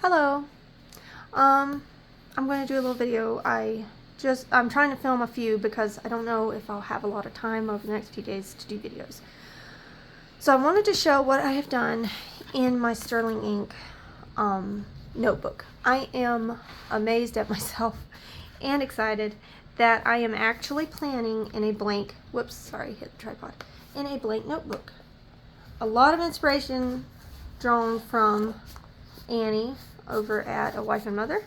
Hello. I'm going to do a little video. I'm trying to film a few because I don't know if I'll have a lot of time over the next few days to do videos. So I wanted to show what I have done in my Sterling ink notebook. I am amazed at myself and excited that I am actually planning in a blank, whoops, sorry, hit the tripod, in a blank notebook. A lot of inspiration drawn from Annie over at A Wife and Mother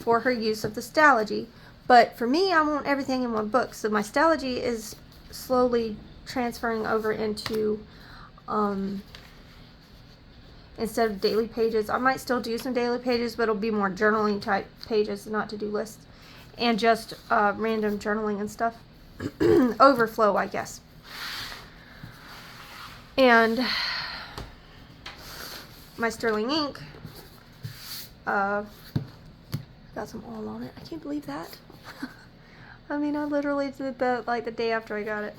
for her use of the Stalogy, but for me I want everything in one book, so my Stalogy is slowly transferring over into instead of daily pages. I might still do some daily pages, but it'll be more journaling type pages, not to-do lists, and just random journaling and stuff. Overflow, I guess. And my Sterling ink got some oil on it. I can't believe that. I mean, I literally did that like the day after I got it.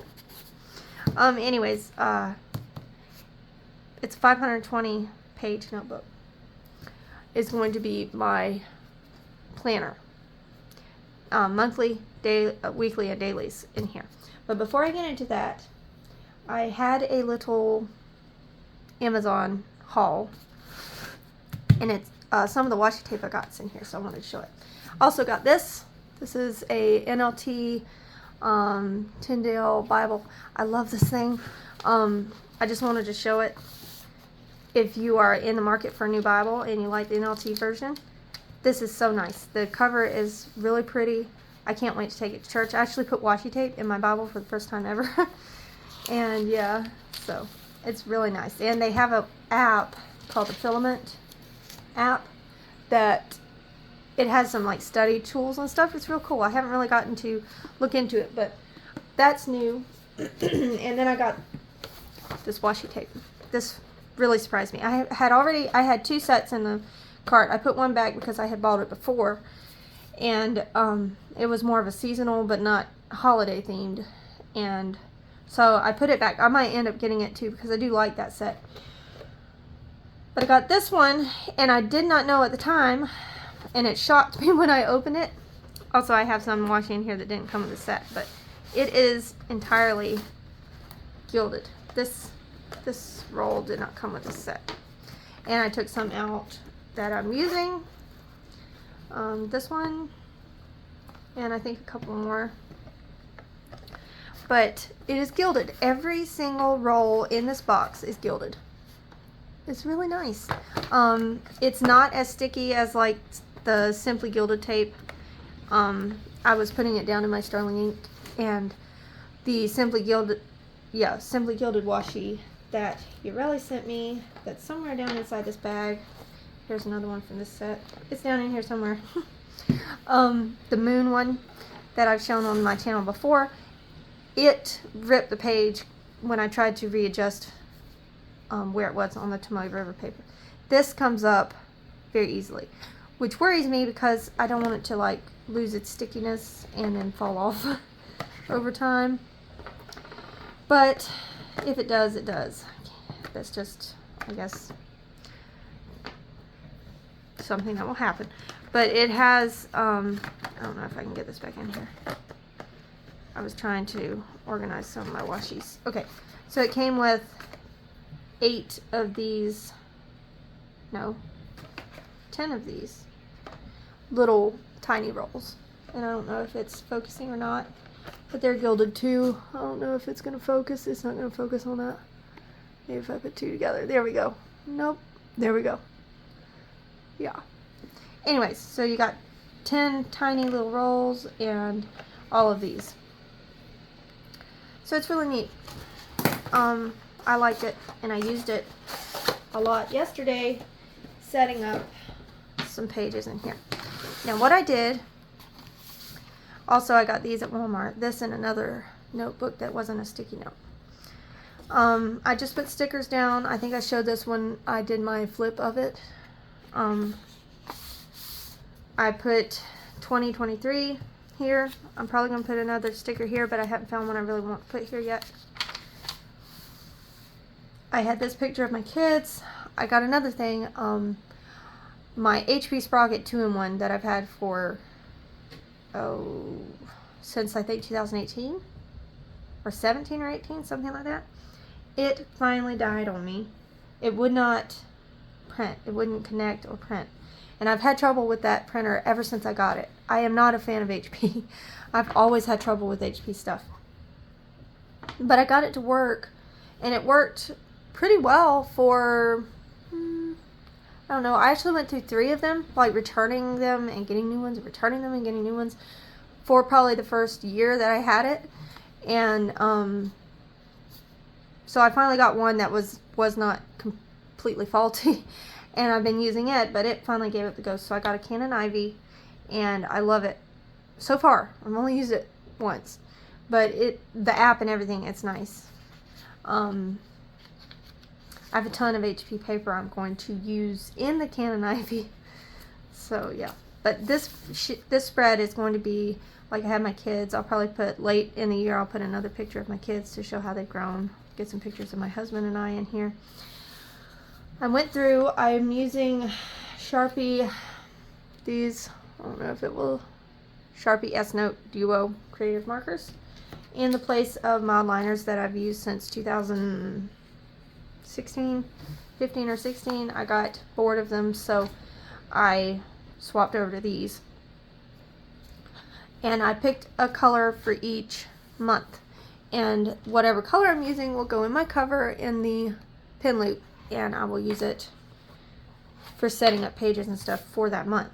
Anyways, it's a 520 page notebook. It's going to be my planner. Monthly, weekly, and dailies in here. But before I get into that, I had a little Amazon haul, and it's some of the washi tape I got is in here, so I wanted to show it. Also got this. This is a NLT Tyndale Bible. I love this thing. I just wanted to show it. If you are in the market for a new Bible and you like the NLT version, this is so nice. The cover is really pretty. I can't wait to take it to church. I actually put washi tape in my Bible for the first time ever. And yeah, so it's really nice. And they have an app called the Filament app that it has some like study tools and stuff. It's real cool. I haven't really gotten to look into it, but that's new. And then I got this washi tape. This really surprised me. I had two sets in the cart. I put one back because I had bought it before, and it was more of a seasonal but not holiday themed, and so I put it back. I might end up getting it too because I do like that set. But I got this one, and I did not know at the time, and it shocked me when I opened it. Also, I have some washi in here that didn't come with the set, but it is entirely gilded. This roll did not come with the set. And I took some out that I'm using. This one, and I think a couple more. But it is gilded. Every single roll in this box is gilded. It's really nice. It's not as sticky as like the Simply Gilded tape. I was putting it down in my Sterling ink, and the Simply Gilded washi that Ureli sent me, that's somewhere down inside this bag. Here's another one from this set. It's down in here somewhere. The Moon one that I've shown on my channel before, it ripped the page when I tried to readjust where it was on the Tomoe River paper. This comes up very easily, which worries me because I don't want it to like lose its stickiness and then fall off over time. But if it does, it does. That's just, I guess, something that will happen. But it has, I don't know if I can get this back in here. I was trying to organize some of my washis. Okay, so it came with 8 of these, no, 10 of these little tiny rolls. And I don't know if it's focusing or not, but they're gilded too. I don't know if it's going to focus. It's not going to focus on that. Maybe if I put 2 together. There we go. Nope. There we go. Yeah. Anyways, so you got 10 tiny little rolls and all of these. So it's really neat. I liked it, and I used it a lot yesterday setting up some pages in here. Now what I did, also I got these at Walmart, this and another notebook that wasn't a sticky note. I just put stickers down. I think I showed this when I did my flip of it. I put 2023 here. I'm probably going to put another sticker here, but I haven't found one I really want to put here yet. I had this picture of my kids. I got another thing. my HP Sprocket 2-in-1 that I've had for, since I think 2018 or 17 or 18, something like that. It finally died on me. It would not print. It wouldn't connect or print. And I've had trouble with that printer ever since I got it. I am not a fan of HP. I've always had trouble with HP stuff. But I got it to work, and it worked pretty well for, I don't know, I actually went through 3 of them, like returning them and getting new ones, returning them and getting new ones, for probably the first year that I had it. And so I finally got one that was not completely faulty, and I've been using it, but it finally gave it the ghost. So I got a Canon Ivy, and I love it so far. I've only used it once, but the app and everything, it's nice. I have a ton of HP paper I'm going to use in the Canon Ivy. So yeah, but this spread is going to be like I have my kids. I'll probably put late in the year, I'll put another picture of my kids to show how they've grown. Get some pictures of my husband and I in here. I went through, I'm using Sharpie, these, I don't know if it will, Sharpie S-Note Duo Creative Markers, in the place of mild liners that I've used since 2016, 15 or 16. I got bored of them, so I swapped over to these. And I picked a color for each month. And whatever color I'm using will go in my cover in the pin loop, and I will use it for setting up pages and stuff for that month.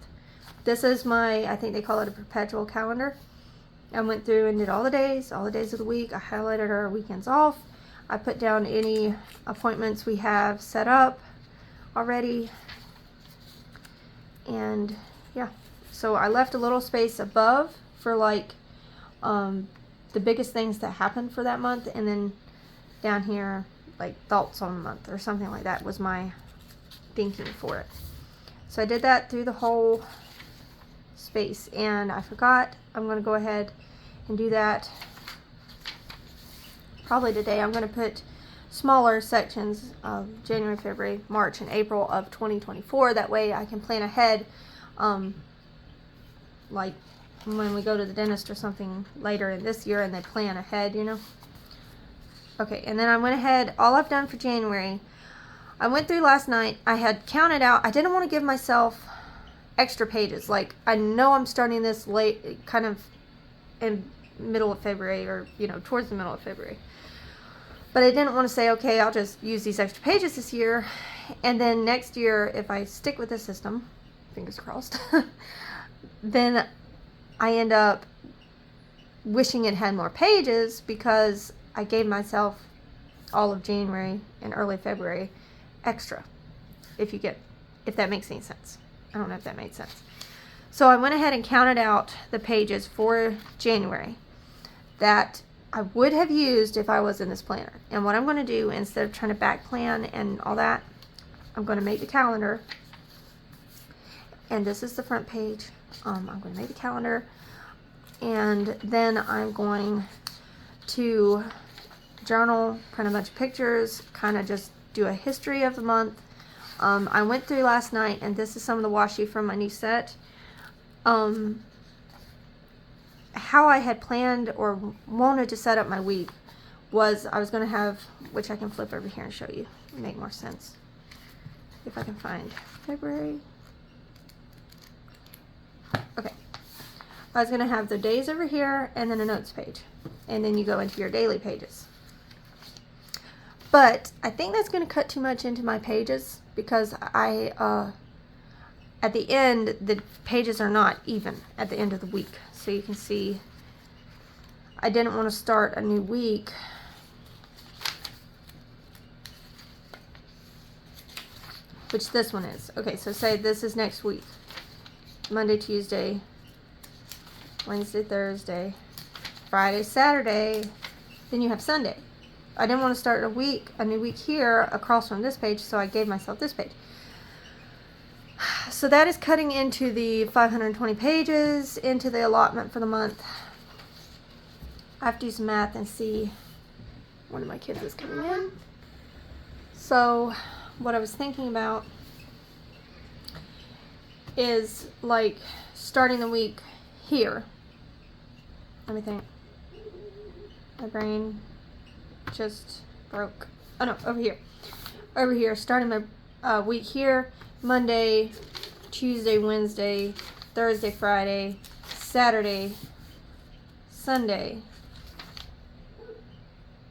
This is my, I think they call it a perpetual calendar. I went through and did all the days of the week. I highlighted our weekends off. I put down any appointments we have set up already. And yeah, so I left a little space above for like the biggest things that happened for that month, and then down here like thoughts on the month or something like that was my thinking for it. So I did that through the whole space, and I forgot. I'm going to go ahead and do that probably today. I'm going to put smaller sections of January, February, March, and April of 2024. That way I can plan ahead, like when we go to the dentist or something later in this year, and they plan ahead, you know. Okay, and then I went ahead, all I've done for January, I went through last night. I had counted out. I didn't want to give myself extra pages. Like, I know I'm starting this late, kind of in middle of February, or, you know, towards the middle of February. But I didn't want to say, okay, I'll just use these extra pages this year, and then next year, if I stick with this system, fingers crossed, then I end up wishing it had more pages because I gave myself all of January and early February extra, if that makes any sense. I don't know if that made sense. So I went ahead and counted out the pages for January that I would have used if I was in this planner. And what I'm going to do, instead of trying to back plan and all that, I'm going to make the calendar. And this is the front page. I'm going to make the calendar, and then I'm going to journal, print a bunch of pictures, kind of just do a history of the month. I went through last night, and this is some of the washi from my new set. How I had planned or wanted to set up my week was I was going to have, which I can flip over here and show you, make more sense. If I can find February. Okay, I was going to have the days over here and then a notes page, and then you go into your daily pages. But I think that's going to cut too much into my pages, because at the end, the pages are not even at the end of the week. So you can see I didn't want to start a new week which this one is. Okay, so say this is next week. Monday, Tuesday, Wednesday, Thursday, Friday, Saturday, then you have Sunday. I didn't want to start a new week here across from this page, so I gave myself this page. So that is cutting into the 520 pages, into the allotment for the month. I have to do some math and see. One of my kids is coming in. So what I was thinking about is like starting the week here. Let me think. My brain just broke. Oh no, over here. Over here, starting my week here. Monday, Tuesday, Wednesday, Thursday, Friday, Saturday, Sunday.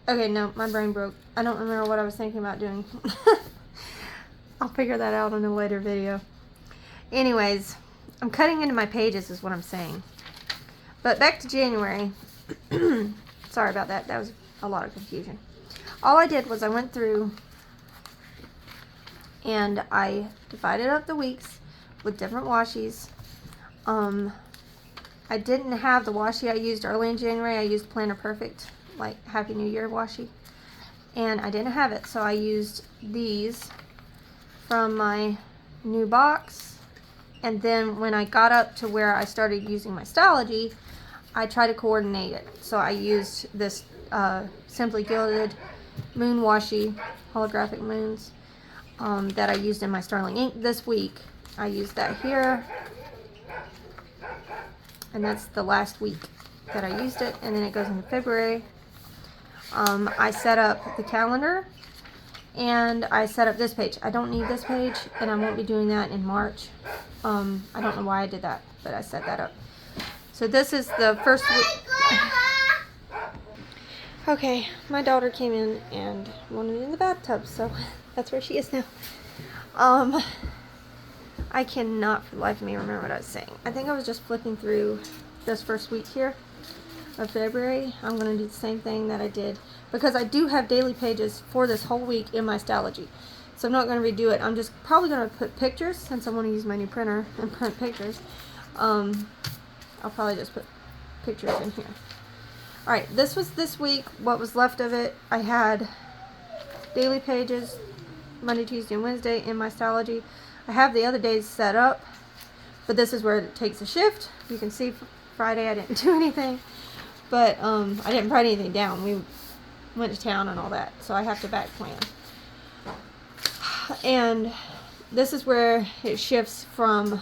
Okay, no, my brain broke. I don't remember what I was thinking about doing. I'll figure that out in a later video. Anyways, I'm cutting into my pages is what I'm saying. But back to January. Sorry about that. That was a lot of confusion. All I did was I went through and I divided up the weeks with different washies. I didn't have the washi I used early in January. I used Planner Perfect, like Happy New Year washi. And I didn't have it, so I used these from my new box. And then when I got up to where I started using my Stalogy, I tried to coordinate it. So I used this Simply Gilded moon washi, holographic moons, that I used in my Sterling ink this week. I used that here, and that's the last week that I used it, and then it goes into February. I set up the calendar, and I set up this page. I don't need this page, and I won't be doing that in March. I don't know why I did that, but I set that up. So this is the first week. Okay, my daughter came in and wanted in the bathtub, so that's where she is now. I cannot for the life of me remember what I was saying. I think I was just flipping through this first week here of February. I'm going to do the same thing that I did, because I do have daily pages for this whole week in my Stalogy. So I'm not going to redo it. I'm just probably going to put pictures, since I want to use my new printer and print pictures. I'll probably just put pictures in here. Alright, this was this week. What was left of it, I had daily pages Monday, Tuesday, and Wednesday in my Stalogy. I have the other days set up, but this is where it takes a shift. You can see Friday I didn't do anything, but I didn't write anything down. We went to town and all that, so I have to back plan. And this is where it shifts from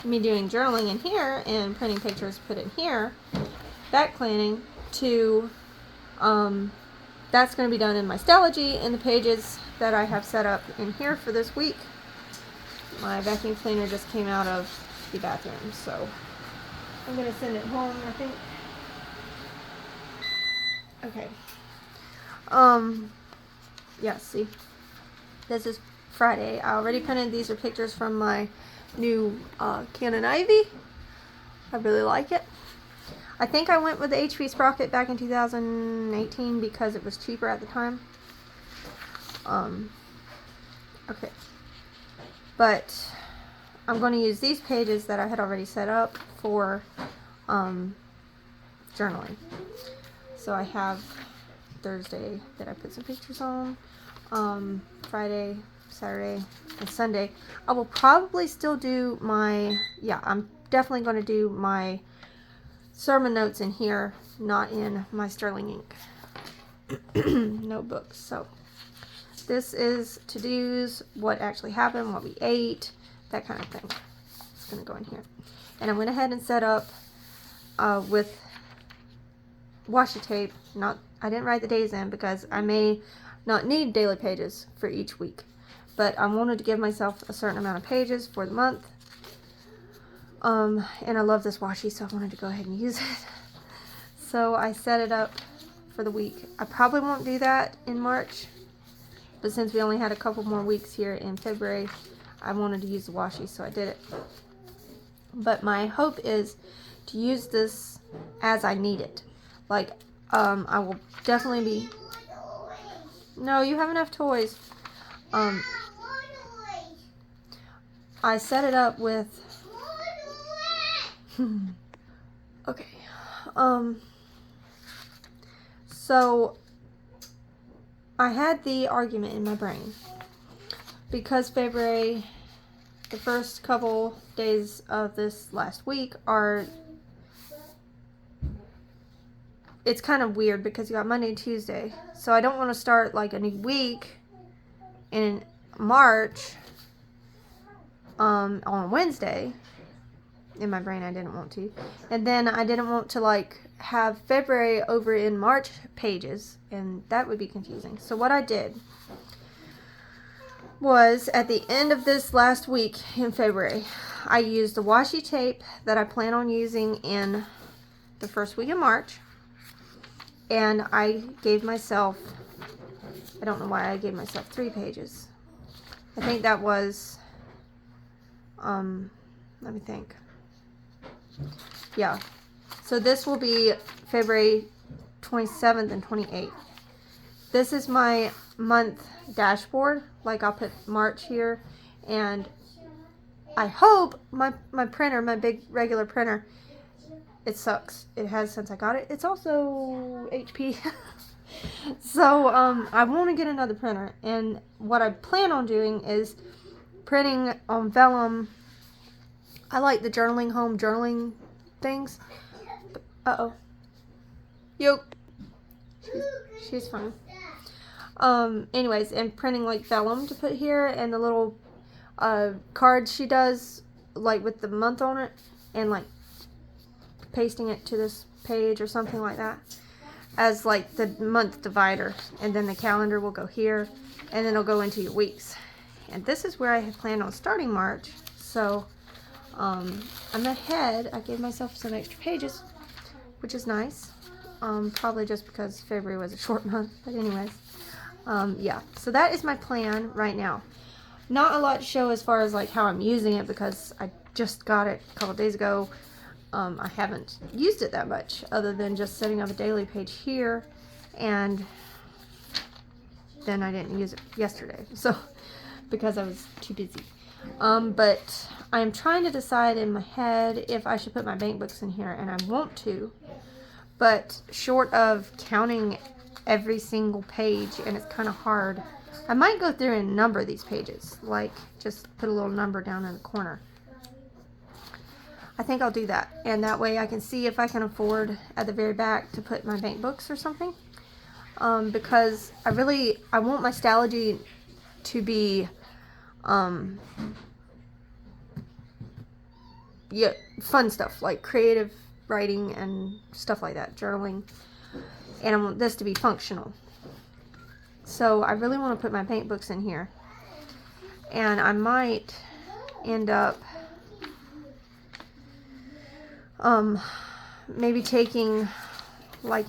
me doing journaling in here and printing pictures put in here, back planning, to that's going to be done in my Stalogy in the pages that I have set up in here for this week. My vacuum cleaner just came out of the bathroom, so I'm going to send it home, I think. Okay. Yeah, see, this is Friday. I already printed. These are pictures from my new Canon Ivy. I really like it. I think I went with the HP Sprocket back in 2018 because it was cheaper at the time. Okay. But I'm going to use these pages that I had already set up for journaling. So I have Thursday that I put some pictures on, Friday, Saturday, and Sunday. I will probably still do my, I'm definitely going to do my sermon notes in here, not in my Sterling ink notebooks. So this is to-dos, what actually happened, what we ate, that kind of thing. It's going to go in here. And I went ahead and set up with washi tape. I didn't write the days in because I may not need daily pages for each week. But I wanted to give myself a certain amount of pages for the month. And I love this washi, so I wanted to go ahead and use it. So I set it up for the week. I probably won't do that in March, but since we only had a couple more weeks here in February, I wanted to use the washi, so I did it. But my hope is to use this as I need it. Like, I will definitely be... No, you have enough toys. I set it up with... Okay. So I had the argument in my brain because February, the first couple days of this last week are, it's kind of weird because you got Monday and Tuesday. So I don't want to start like a new week in March on Wednesday. In my brain, I didn't want to. And then I didn't want to like have February over in March pages, and that would be confusing. So what I did was at the end of this last week in February, I used the washi tape that I plan on using in the first week of March, and I gave myself, I don't know why I gave myself 3 pages. I think that was, let me think. Yeah, so this will be February 27th and 28th. This is my month dashboard. Like I'll put March here, and I hope my printer, my big regular printer, it sucks. It has since I got it. It's also HP. So I want to get another printer, and what I plan on doing is printing on vellum. I like the journaling, home journaling things. Yo. She's fine. Anyways, and printing like vellum to put here, and the little cards she does like with the month on it, and like pasting it to this page or something like that as like the month divider, and then the calendar will go here, and then it'll go into your weeks. And this is where I had planned on starting March, so I'm ahead. I gave myself some extra pages, which is nice. Probably just because February was a short month, but anyways, yeah, so that is my plan right now. Not a lot to show as far as like how I'm using it, because I just got it a couple days ago. I haven't used it that much, other than just setting up a daily page here, and then I didn't use it yesterday, so because I was too busy. But I'm trying to decide in my head if I should put my bank books in here, and I want to, but short of counting every single page, and it's kind of hard, I might go through and number these pages, like just put a little number down in the corner. I think I'll do that, and that way I can see if I can afford at the very back to put my bank books or something, because I want my Stalogy to be yeah, fun stuff like creative writing and stuff like that, journaling, and I want this to be functional. So I really want to put my bank books in here, and I might end up maybe taking, like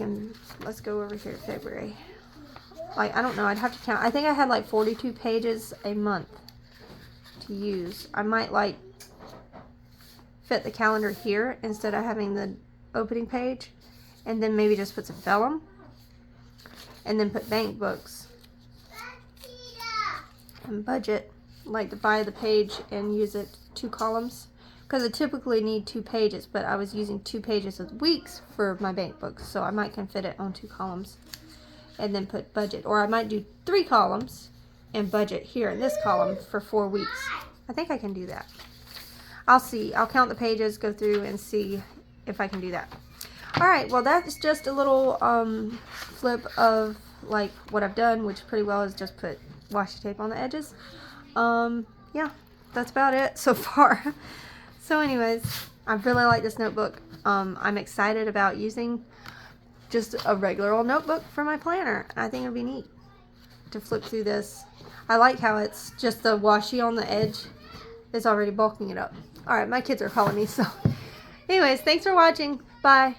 let's go over here, February, like I don't know, I'd have to count. I think I had like 42 pages a month to use. I might like fit the calendar here instead of having the opening page, and then maybe just put some vellum, and then put bank books and budget, like divide the page and use it 2 columns, because I typically need 2 pages, but I was using 2 pages of weeks for my bank books, so I might can fit it on 2 columns, and then put budget, or I might do 3 columns and budget here in this column for 4 weeks. I think I can do that. I'll see. I'll count the pages, go through and see if I can do that. Alright, well that's just a little flip of like what I've done, which pretty well is just put washi tape on the edges. Yeah, that's about it so far. So anyways, I really like this notebook. I'm excited about using just a regular old notebook for my planner. I think it'd be neat to flip through this. I like how it's just the washi on the edge is already bulking it up. Alright, my kids are calling me, so anyways, thanks for watching. Bye.